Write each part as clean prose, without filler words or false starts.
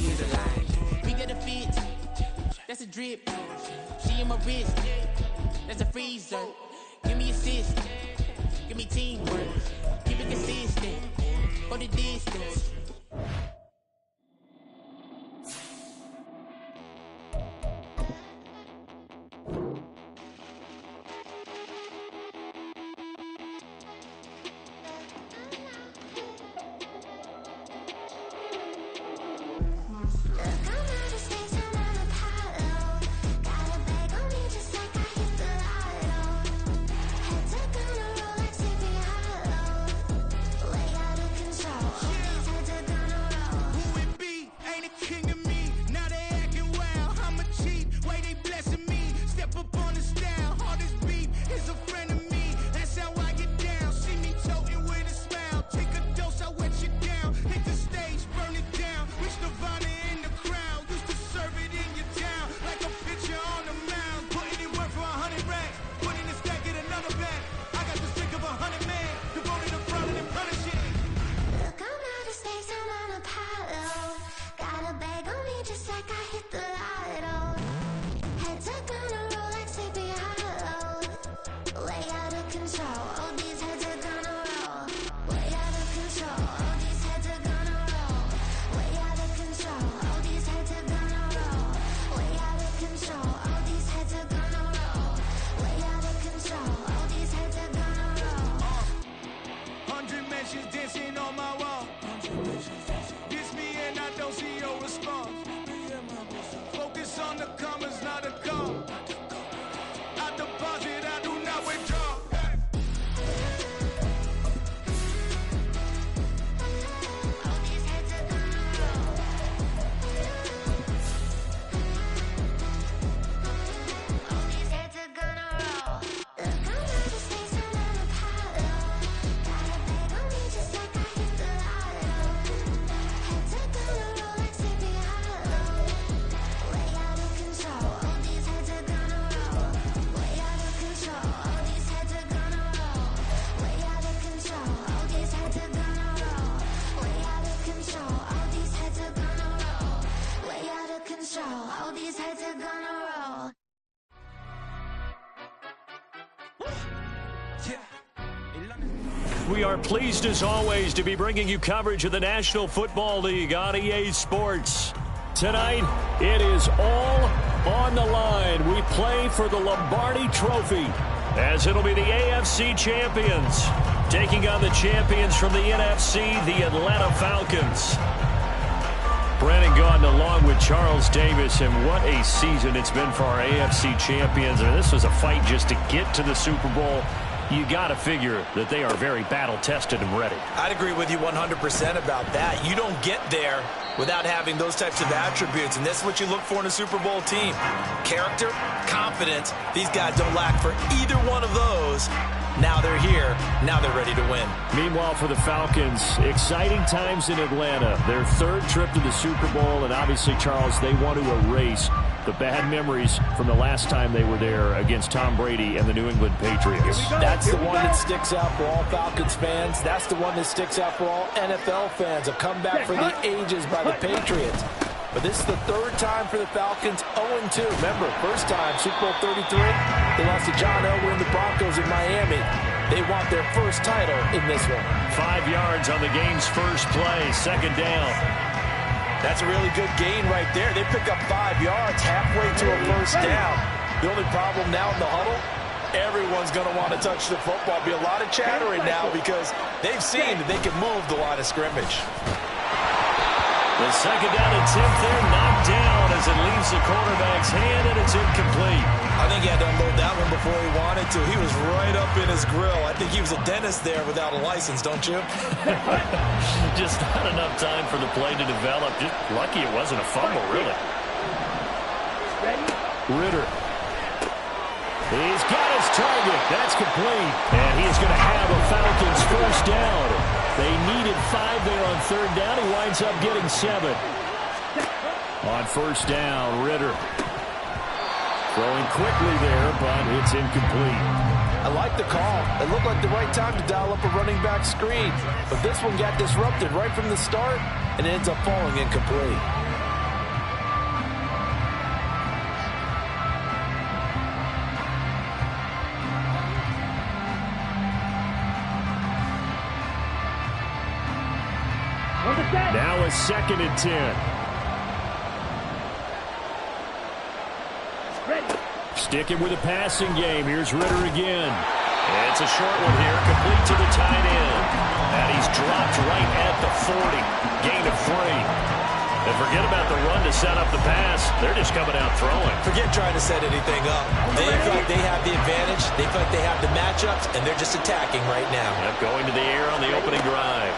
she is alive. We get a fit, that's a drip. She in my wrist, that's a freezer. Give me assist, give me teamwork. Keep it consistent, go the distance. We are pleased as always to be bringing you coverage of the National Football League on EA Sports. Tonight, it is all on the line. We play for the Lombardi Trophy, as it'll be the AFC champions taking on the champions from the NFC, the Atlanta Falcons. Brandon Gaudin along with Charles Davis, and what a season it's been for our AFC champions. And this was a fight just to get to the Super Bowl. You got to figure that they are very battle-tested and ready. I'd agree with you 100% about that. You don't get there without having those types of attributes, and that's what you look for in a Super Bowl team. Character, confidence. These guys don't lack for either one of those. Now they're here. Now they're ready to win. Meanwhile, for the Falcons, exciting times in Atlanta. Their third trip to the Super Bowl, and obviously, Charles, they want to erase the bad memories from the last time they were there against Tom Brady and the New England Patriots. That's the one that sticks out for all Falcons fans. That's the one that sticks out for all NFL fans. A comeback for the ages by the Patriots. But this is the third time for the Falcons, 0-2. Remember, first time, Super Bowl 33, they lost to John Elway and the Broncos in Miami. They want their first title in this one. 5 yards on the game's first play, second down. That's a really good gain right there. They pick up 5 yards halfway to a first down. The only problem now in the huddle, everyone's going to want to touch the football. Be a lot of chattering now because they've seen that they can move the line of scrimmage. The second down attempt there, knocked down as it leaves the quarterback's hand, and it's incomplete. I think he had to unload that one before he wanted to. He was right up in his grill. I think he was a dentist there without a license, don't you? Just not enough time for the play to develop. Just lucky it wasn't a fumble, really. Ridder. He's got his target. That's complete. And he is going to have a Falcons first down. They needed 5 there on third down. He winds up getting 7. On first down, Ridder. Throwing quickly there, but it's incomplete. I like the call. It looked like the right time to dial up a running back screen. But this one got disrupted right from the start, and it ends up falling incomplete. Now a 2nd and 10. Sticking with a passing game. Here's Ritter again. It's a short one here, complete to the tight end. And he's dropped right at the 40. Gain of 3. And forget about the run to set up the pass. They're just coming out throwing. Forget trying to set anything up. They feel like they have the advantage. They feel like they have the matchups, and they're just attacking right now. Yep, going to the air on the opening drive.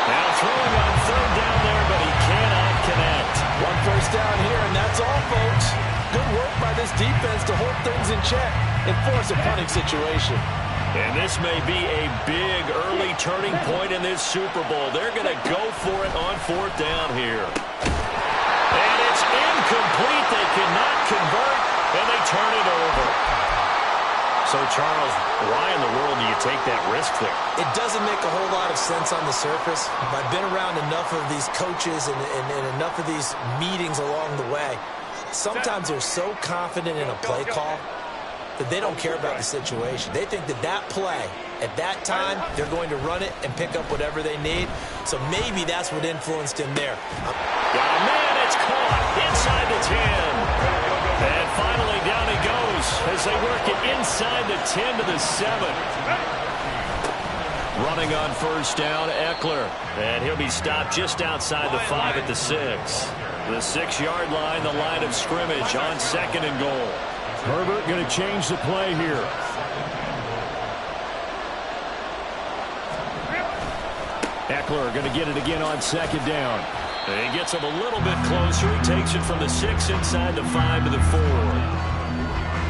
Now throwing on 3rd down there, but he cannot connect. 1 first down here, and that's all, folks. Good work by this defense to hold things in check and force a punting situation. And this may be a big early turning point in this Super Bowl. They're going to go for it on 4th down here. And it's incomplete. They cannot convert, and they turn it over. So, Charles, why in the world do you take that risk there? It doesn't make a whole lot of sense on the surface. I've been around enough of these coaches and enough of these meetings along the way. Sometimes they're so confident in a play call that they don't care about the situation. They think that that play, at that time, they're going to run it and pick up whatever they need. So maybe that's what influenced him there. Got a man, it's caught inside the 10. And finally down he goes as they work it inside the 10 to the 7. Running on 1st down, Eckler. And he'll be stopped just outside the 5 at the 6. The 6-yard line, the line of scrimmage on 2nd and goal. Herbert going to change the play here. Eckler going to get it again on 2nd down. And he gets him a little bit closer. He takes it from the 6 inside the 5 to the 4.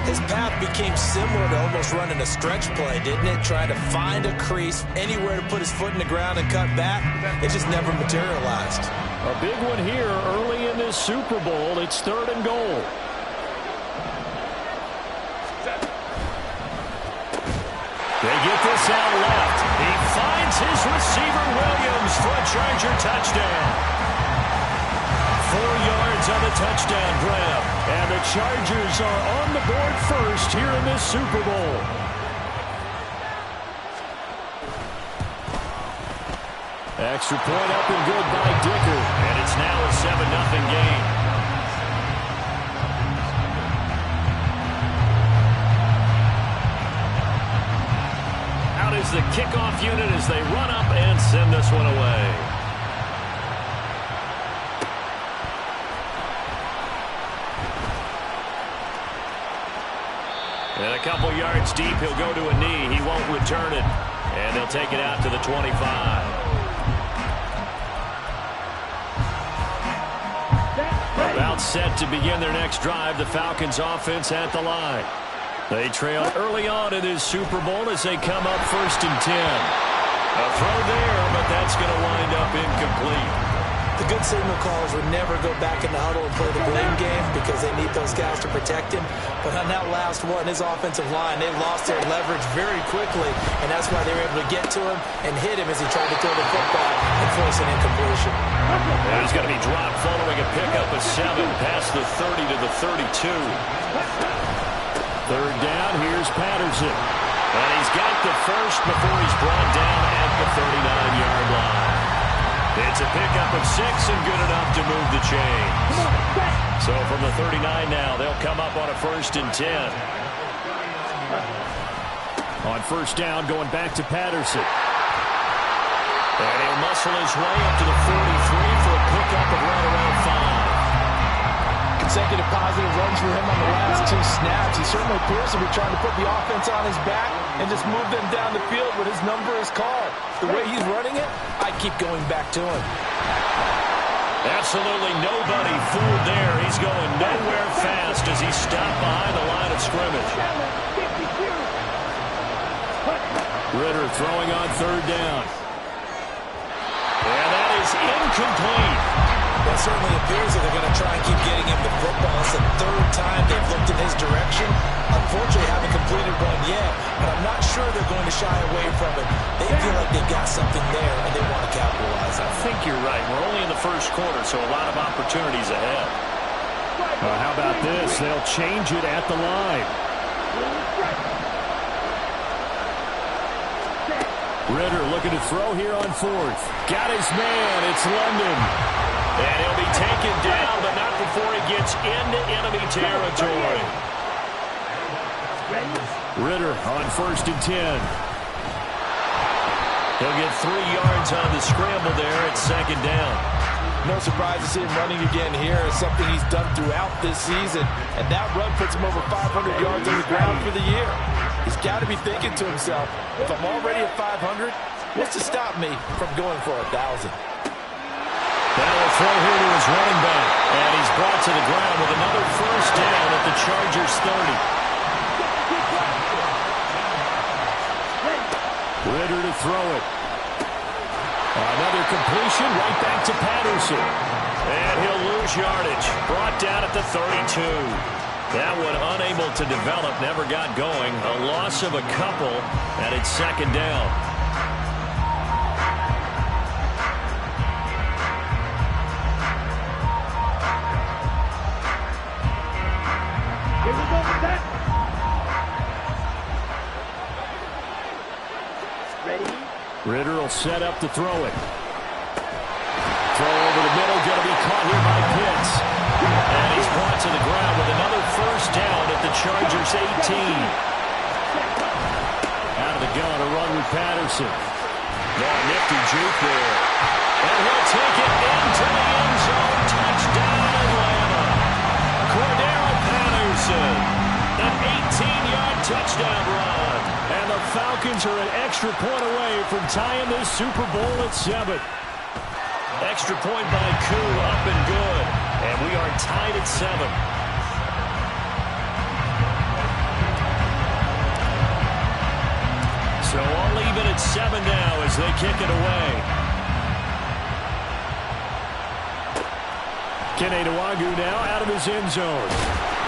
His path became similar to almost running a stretch play, didn't it? Trying to find a crease, anywhere to put his foot in the ground and cut back. It just never materialized. A big one here early in this Super Bowl. It's 3rd and goal. They get this out left. He finds his receiver, Williams, for a Charger touchdown. 4 yards on the touchdown grab. And the Chargers are on the board first here in this Super Bowl. Extra point up and good by Dicker. And it's now a 7-0 game. Out is the kickoff unit as they run up and send this one away. And a couple yards deep, he'll go to a knee. He won't return it. And they'll take it out to the 25. About set to begin their next drive. The Falcons offense at the line. They trail early on in this Super Bowl as they come up 1st and 10. A throw there, but that's going to wind up incomplete. The good signal callers would never go back in the huddle and play the blame game because they need those guys to protect him. But on that last one, his offensive line, they lost their leverage very quickly, and that's why they were able to get to him and hit him as he tried to throw the football and force an incompletion. And he's going to be dropped following a pickup of 7 past the 30 to the 32. 3rd down, here's Patterson. And he's got the first before he's brought down at the 39-yard line. It's a pickup of 6 and good enough to move the chains. So from the 39 now, they'll come up on a 1st and 10. On 1st down, going back to Patterson. And he'll muscle his way up to the 43 for a pickup of right around 5. Consecutive positive runs for him on the last 2 snaps. He certainly appears to be trying to put the offense on his back and just move them down the field when his number is called. The way he's running it, I keep going back to him. Absolutely nobody fooled there. He's going nowhere fast as he's stopped behind the line of scrimmage. Ritter throwing on 3rd down. And that is incomplete. That certainly appears that they're going to try and keep getting him the football. It's the 3rd time they've looked in his direction. Unfortunately, haven't completed one yet, but I'm not sure they're going to shy away from it. They feel like they've got something there, and they want to capitalize on it. I think you're right. We're only in the 1st quarter, so a lot of opportunities ahead. How about this? They'll change it at the line. Ridder looking to throw here on fourth. Got his man. It's London. And he'll be taken down, but not before he gets into enemy territory. Ridder on 1st and 10. He'll get 3 yards on the scramble there at 2nd down. No surprise to see him running again here. It's something he's done throughout this season. And that run puts him over 500 yards on the ground for the year. He's got to be thinking to himself, if I'm already at 500, what's to stop me from going for 1,000? Now a throw here to his running back. And he's brought to the ground with another 1st down at the Chargers 30. Ridder to throw it. Another completion right back to Patterson. And he'll lose yardage. Brought down at the 32. That one unable to develop, never got going. A loss of a couple, and it's 2nd down. Here we go with that. Ridder will set up to throw it. Throw over the middle, going to be caught here by Pitts. And he's brought to the ground with another 1st down at the Chargers 18. Out of the gun, a run with Patterson. Oh, nifty juke there. And he'll take it into the end zone. Touchdown, Atlanta. Cordero Patterson. An 18-yard touchdown run. And the Falcons are an extra point away from tying this Super Bowl at 7. Extra point by Koo, up and good. And we are tied at 7. So all even at 7 now as they kick it away. Kene Nwangwu now out of his end zone.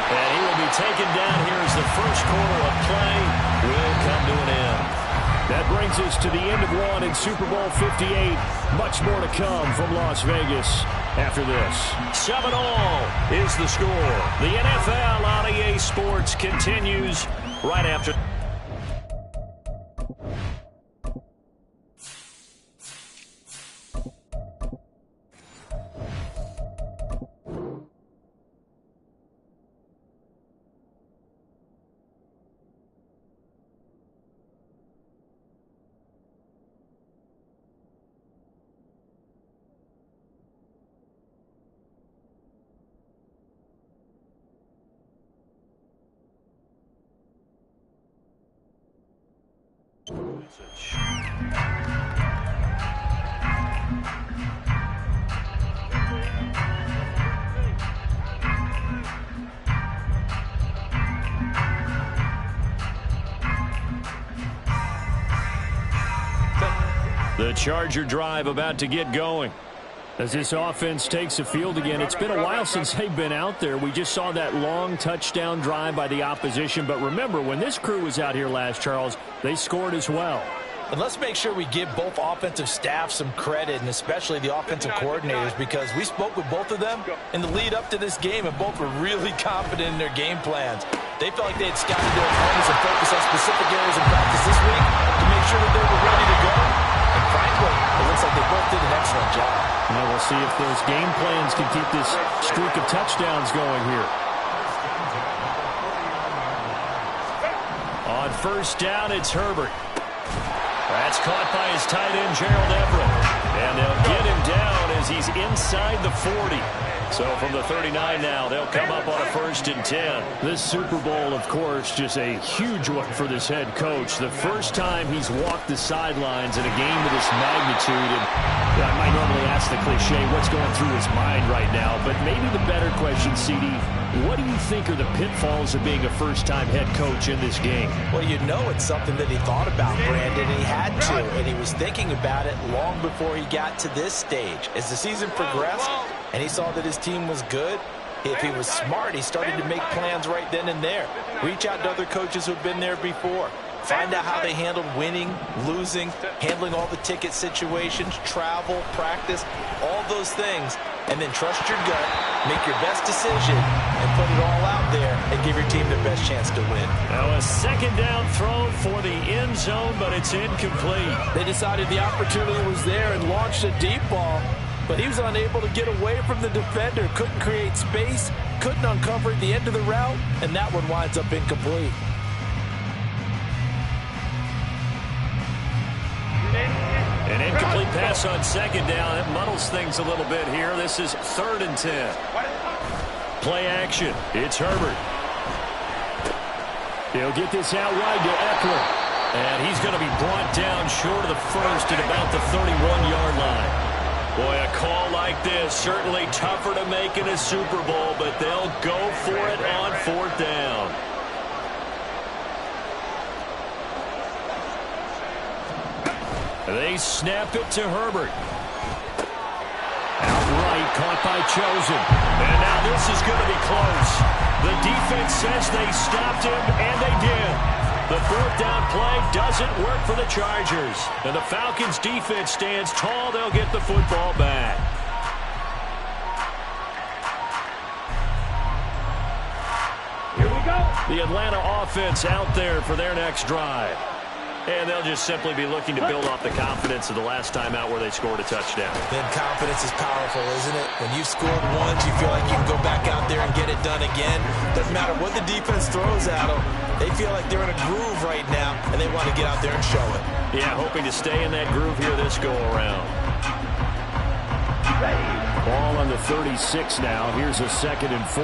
And he will be taken down here as the first quarter of play will come to an end. That brings us to the end of one in Super Bowl 58. Much more to come from Las Vegas after this. 7-all is the score. The NFL on EA Sports continues right after. The Charger drive about to get going. As this offense takes the field again, it's been a while since they've been out there. We just saw that long touchdown drive by the opposition. But remember, when this crew was out here last, Charles, they scored as well. And let's make sure we give both offensive staff some credit, and especially the offensive coordinators, because we spoke with both of them in the lead up to this game, and both were really confident in their game plans. They felt like they had scouted their opponents and focused on specific areas of practice this week to make sure that they were ready to go. And frankly, it looks like they both did an excellent job. Now we'll see if those game plans can keep this streak of touchdowns going here. On 1st down, it's Herbert. That's caught by his tight end, Gerald Everett. And they'll get him down as he's inside the 40. So from the 39 now, they'll come up on a 1st and 10. This Super Bowl, of course, just a huge one for this head coach. The first time he's walked the sidelines in a game of this magnitude. And I might normally ask the cliche, what's going through his mind right now? But maybe the better question, CD, what do you think are the pitfalls of being a first-time head coach in this game? Well, you know it's something that he thought about, Brandon, and he had to. And he was thinking about it long before he got to this stage. As the season progressed, and he saw that his team was good, if he was smart, he started to make plans right then and there. Reach out to other coaches who have been there before. Find out how they handled winning, losing, handling all the ticket situations, travel, practice, all those things. And then trust your gut, make your best decision, and put it all out there and give your team the best chance to win. Now a second down throw for the end zone, but it's incomplete. They decided the opportunity was there and launched a deep ball, but he was unable to get away from the defender, couldn't create space, couldn't uncover the end of the route, and that one winds up incomplete. An incomplete pass on second down. It muddles things a little bit here. This is 3rd and 10. Play action. It's Herbert. He'll get this out wide to Eckler. And he's going to be brought down short of the first at about the 31-yard line. Boy, a call like this, certainly tougher to make in a Super Bowl, but they'll go for it on 4th down. They snap it to Herbert. Outright caught by Chosen. And now this is going to be close. The defense says they stopped him, and they did. The 4th down play doesn't work for the Chargers. And the Falcons defense stands tall. They'll get the football back. Here we go. The Atlanta offense out there for their next drive. And they'll just simply be looking to build off the confidence of the last time out where they scored a touchdown. Then confidence is powerful, isn't it? When you've scored once, you feel like you can go back out there and get it done again. Doesn't matter what the defense throws at them. They feel like they're in a groove right now, and they want to get out there and show it. Yeah, hoping to stay in that groove here this go-around. Ball on the 36 now. Here's a 2nd and 4.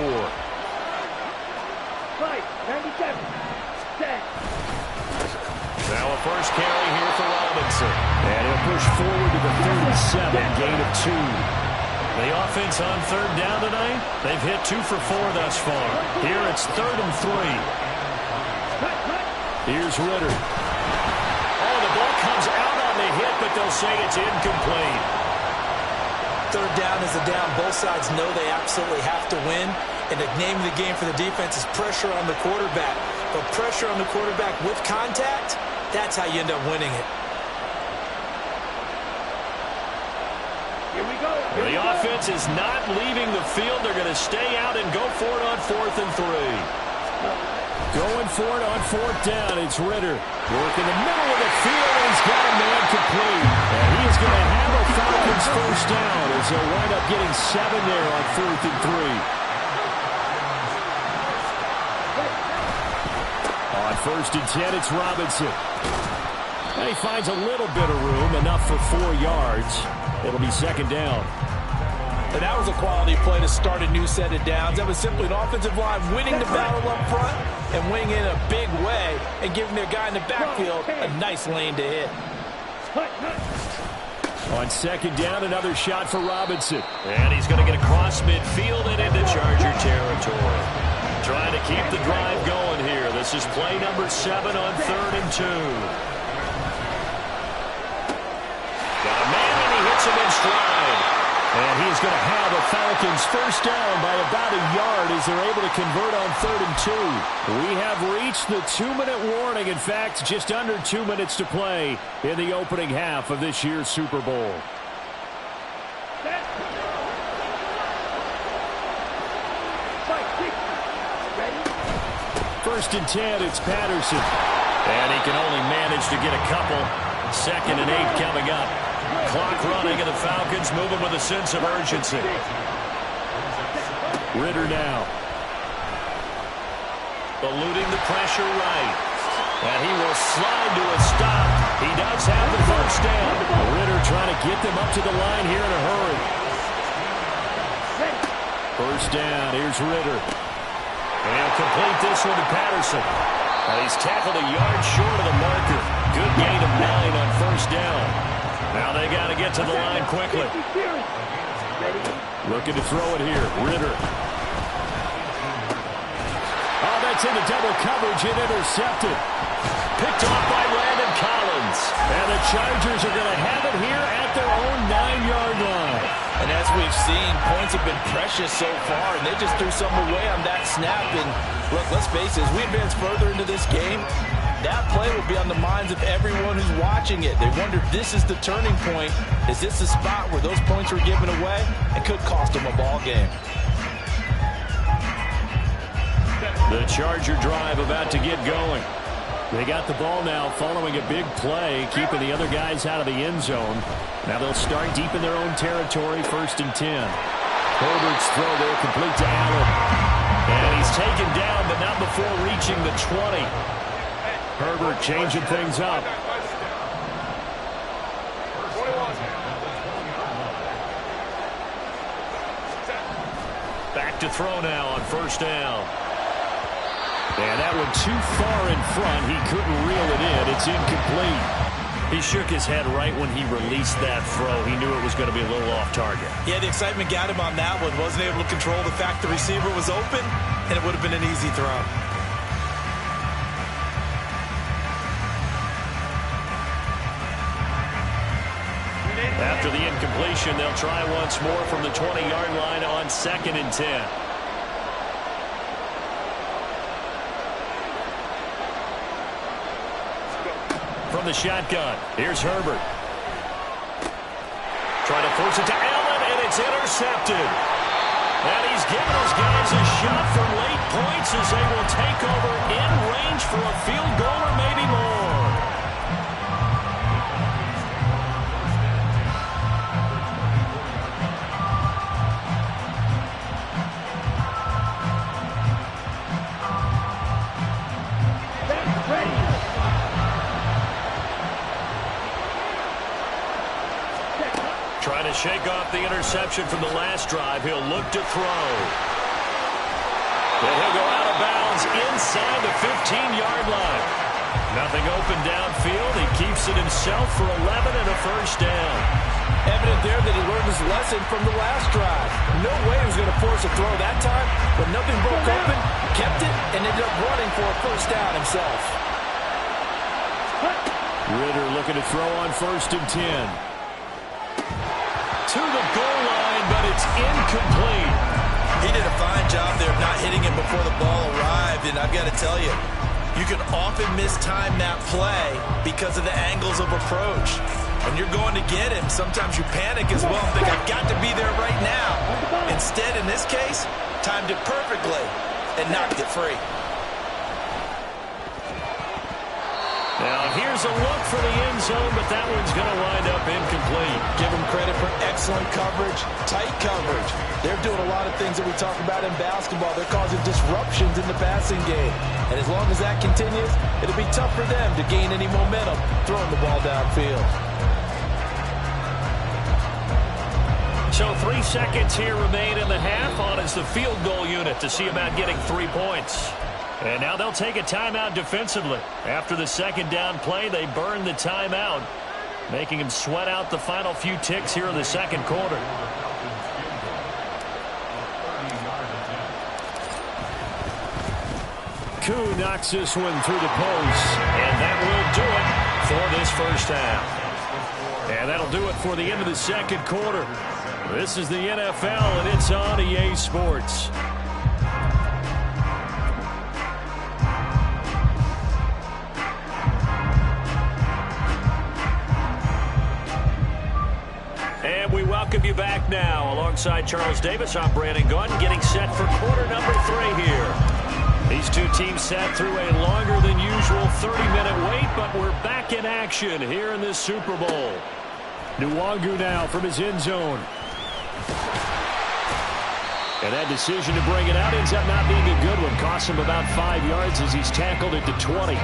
Right, 97. Set. Now a first carry here for Robinson. And he'll push forward to the 37, gain of 2. The offense on 3rd down tonight, they've hit 2 for 4 thus far. Here it's 3rd and 3. Here's Ritter. Oh, the ball comes out on the hit, but they'll say it's incomplete. 3rd down is a down. Both sides know they absolutely have to win. And the name of the game for the defense is pressure on the quarterback. But pressure on the quarterback with contact, that's how you end up winning it. Here we go. The offense is not leaving the field. They're going to stay out and go for it on 4th and 3. Going for it on 4th down. It's Ritter. Work in the middle of the field, and he's got a man complete. And he is going to have a Falcons first down as they'll wind up getting 7 there on 4th and 3. On 1st and 10, it's Robinson. And he finds a little bit of room, enough for 4 yards. It'll be 2nd down. And that was a quality play to start a new set of downs. That was simply an offensive line winning the battle up front and winning in a big way and giving their guy in the backfield a nice lane to hit. On 2nd down, another shot for Robinson. And he's going to get across midfield and into Charger territory. Trying to keep the drive going here. This is play number 7 on 3rd and 2. Got a man, and he hits him in stride. And he's going to have a Falcons first down by about a yard as they're able to convert on 3rd and 2. We have reached the 2-minute warning. In fact, just under 2 minutes to play in the opening half of this year's Super Bowl. First and 10, it's Patterson. And he can only manage to get a couple. 2nd and 8 coming up. Clock running, and the Falcons moving with a sense of urgency. Ritter now. Eluding the pressure right. And he will slide to a stop. He does have the first down. Ritter trying to get them up to the line here in a hurry. First down, here's Ritter. And he'll complete this one to Patterson. And he's tackled a yard short of the marker. Good gain of 9 on first down. Now they got to get to the line quickly. Looking to throw it here. Ritter. Oh, that's into double coverage and intercepted. Picked off by Landon Collins. And the Chargers are going to have it here at their own 9-yard line. And as we've seen, points have been precious so far, and they just threw some away on that snap. And look, let's face it, as we advance further into this game, that play will be on the minds of everyone who's watching it. They wonder, this is the turning point. Is this the spot where those points were given away? It could cost them a ball game. The Charger drive about to get going. They got the ball now following a big play, keeping the other guys out of the end zone. Now they'll start deep in their own territory, 1st and 10. Herbert's throw there complete to Allen. And he's taken down, but not before reaching the 20. Herbert changing things up. Back to throw now on 1st down. And that one too far in front. He couldn't reel it in. It's incomplete. He shook his head right when he released that throw. He knew it was going to be a little off target. Yeah, the excitement got him on that one. Wasn't able to control the fact the receiver was open, and it would have been an easy throw. After the incompletion, they'll try once more from the 20-yard line on 2nd and 10. From the shotgun, here's Herbert. Trying to force it to Allen, and it's intercepted. And he's giving those guys a shot from late points as they will take over in range for a field goal or maybe more. Trying to shake off the interception from the last drive. He'll look to throw. And he'll go out of bounds inside the 15-yard line. Nothing open downfield. He keeps it himself for 11 and a 1st down. Evident there that he learned his lesson from the last drive. No way he was going to force a throw that time, but nothing broke open, kept it, and ended up running for a 1st down himself. Ridder looking to throw on 1st and 10. To the goal line, but it's incomplete. He did a fine job there of not hitting him before the ball arrived, and I've got to tell you, you can often mistime that play because of the angles of approach. When you're going to get him, sometimes you panic as well and think, I've got to be there right now. Instead, in this case, timed it perfectly and knocked it free. Now, here's a look for the end zone, but that one's going to wind up incomplete. Give them credit for excellent coverage, tight coverage. They're doing a lot of things that we talk about in basketball. They're causing disruptions in the passing game. And as long as that continues, it'll be tough for them to gain any momentum throwing the ball downfield. So 3 seconds here remain in the half. On is the field goal unit to see about getting 3 points. And now they'll take a timeout defensively. After the 2nd down play, they burn the timeout, making them sweat out the final few ticks here in the 2nd quarter. Koo knocks this one through the post, and that will do it for this 1st half. And that'll do it for the end of the 2nd quarter. This is the NFL, and it's on EA Sports. And we welcome you back now. Alongside Charles Davis, I'm Brandon Gunn, getting set for quarter number 3 here. These two teams sat through a longer than usual 30-minute wait, but we're back in action here in this Super Bowl. Nwangu now from his end zone. And that decision to bring it out ends up not being a good one. Costs him about 5 yards as he's tackled at the 20.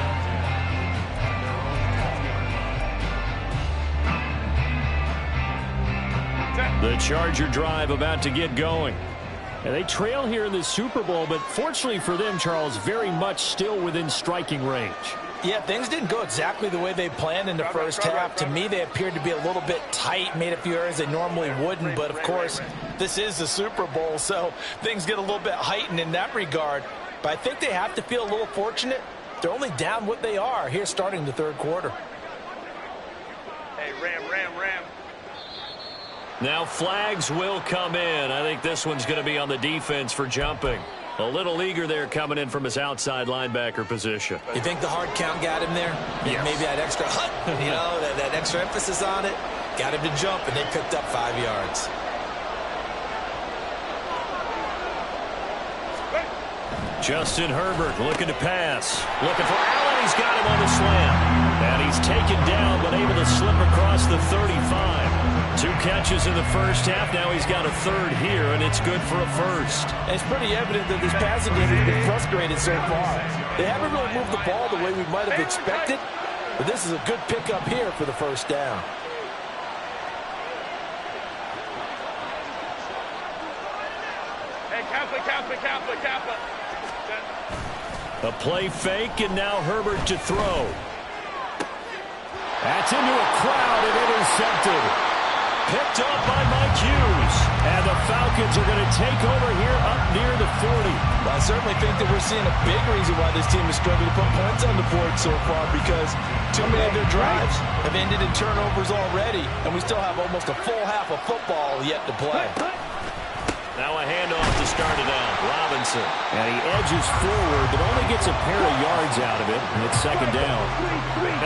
The Charger drive about to get going. And they trail here in the Super Bowl, but fortunately for them, Charles, very much still within striking range. Yeah, things didn't go exactly the way they planned in the 1st half. To me, they appeared to be a little bit tight, made a few errors they normally wouldn't. But, of course, this is the Super Bowl, so things get a little bit heightened in that regard. But I think they have to feel a little fortunate. They're only down what they are here starting the 3rd quarter. Hey, Ram. Now flags will come in. I think this one's going to be on the defense for jumping. A little eager there coming in from his outside linebacker position. You think the hard count got him there? Yes. Maybe that extra that extra emphasis on it got him to jump, and they picked up 5 yards. Justin Herbert looking to pass. Looking for Allen. He's got him on the slam. And he's taken down, but able to slip across the 35. 2 catches in the first half. Now he's got a third here, and it's good for a first. And it's pretty evident that this passing game has been frustrated so far. They haven't really moved the ball the way we might have expected, but this is a good pickup here for the first down. Hey, Kappa. A play fake, and now Herbert to throw. That's into a crowd and intercepted. Picked up by Mike Hughes. And the Falcons are going to take over here up near the 40. Well, I certainly think that we're seeing a big reason why this team is struggling to put points on the board so far, because too many of their drives have ended in turnovers already, and we still have almost a full half of football yet to play. Now a handoff to start it out. Robinson. And he edges forward, but only gets a pair of yards out of it, and it's second down.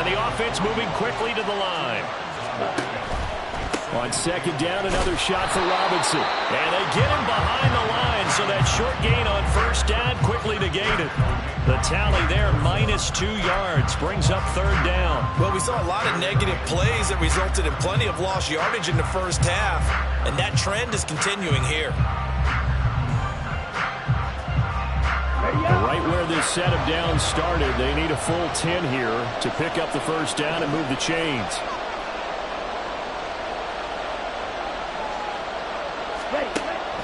And the offense moving quickly to the line. On second down, another shot for Robinson. And they get him behind the line, so that short gain on first down quickly negated. The tally there, -2 yards, brings up third down. Well, we saw a lot of negative plays that resulted in plenty of lost yardage in the first half, and that trend is continuing here. Right where this set of downs started, they need a full 10 here to pick up the first down and move the chains.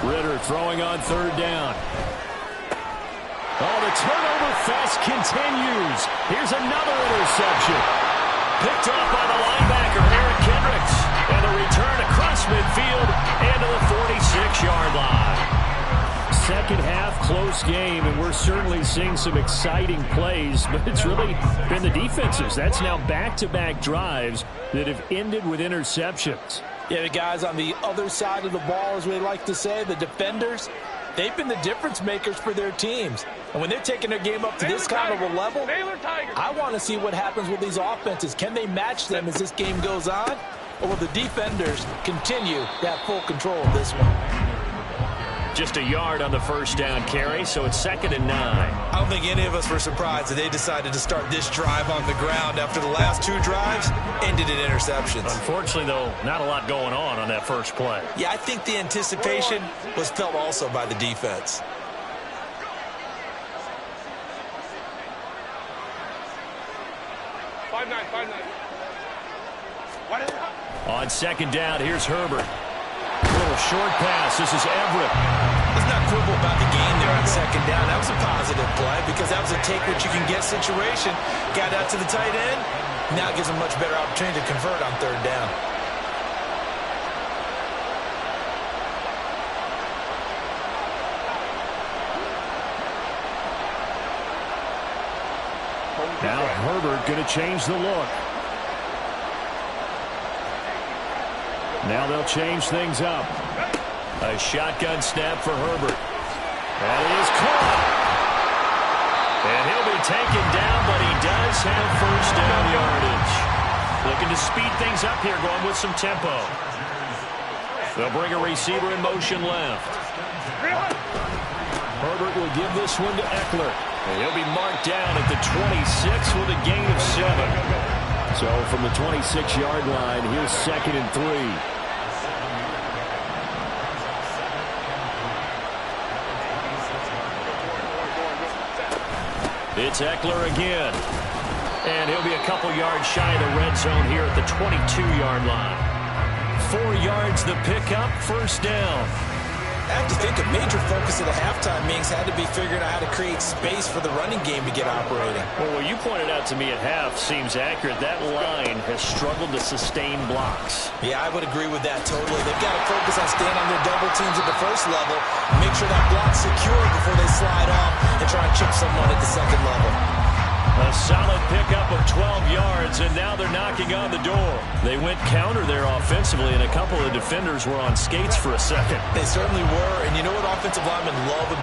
Ritter throwing on third down. Oh, the turnover fest continues. Here's another interception. Picked off by the linebacker, Eric Kendricks. And a return across midfield and to the 46-yard line. Second half, close game, and we're certainly seeing some exciting plays, but it's really been the defenses. That's now back-to-back drives that have ended with interceptions. Yeah, the guys on the other side of the ball, as we like to say, the defenders, they've been the difference makers for their teams. And when they're taking their game up to this kind of a level, I want to see what happens with these offenses. Can they match them as this game goes on? Or will the defenders continue to have full control of this one? Just a yard on the first down carry, so it's 2nd and 9. I don't think any of us were surprised that they decided to start this drive on the ground after the last 2 drives ended in interceptions. Unfortunately, though, not a lot going on that first play. Yeah, I think the anticipation was felt also by the defense. On second down, here's Herbert. Little short pass. This is Everett. Let's not quibble about the game there on second down. That was a positive play because that was a take-what-you-can-get situation. Got out to the tight end. Now it gives them a much better opportunity to convert on third down. Now Herbert going to change the look. Now they'll change things up. A shotgun snap for Herbert. That is caught. And he'll be taken down, but he does have first down yardage. Looking to speed things up here, going with some tempo. They'll bring a receiver in motion left. Herbert will give this one to Eckler. And he'll be marked down at the 26 with a gain of 7. So from the 26-yard line, here's 2nd and 3. It's Eckler again. And he'll be a couple yards shy of the red zone here at the 22-yard line. 4 yards the pickup, first down. I have to think a major focus of the halftime meetings had to be figuring out how to create space for the running game to get operating. Well, what you pointed out to me at half seems accurate. That line has struggled to sustain blocks. Yeah, I would agree with that totally. They've got to focus on staying on their double teams at the first level, make sure that block's secure before they slide off and try and chip someone at the second level. A solid pickup of 12 yards, and now they're knocking on the door. They went counter there offensively, and a couple of defenders were on skates for a second. They certainly were, and you know what offensive linemen love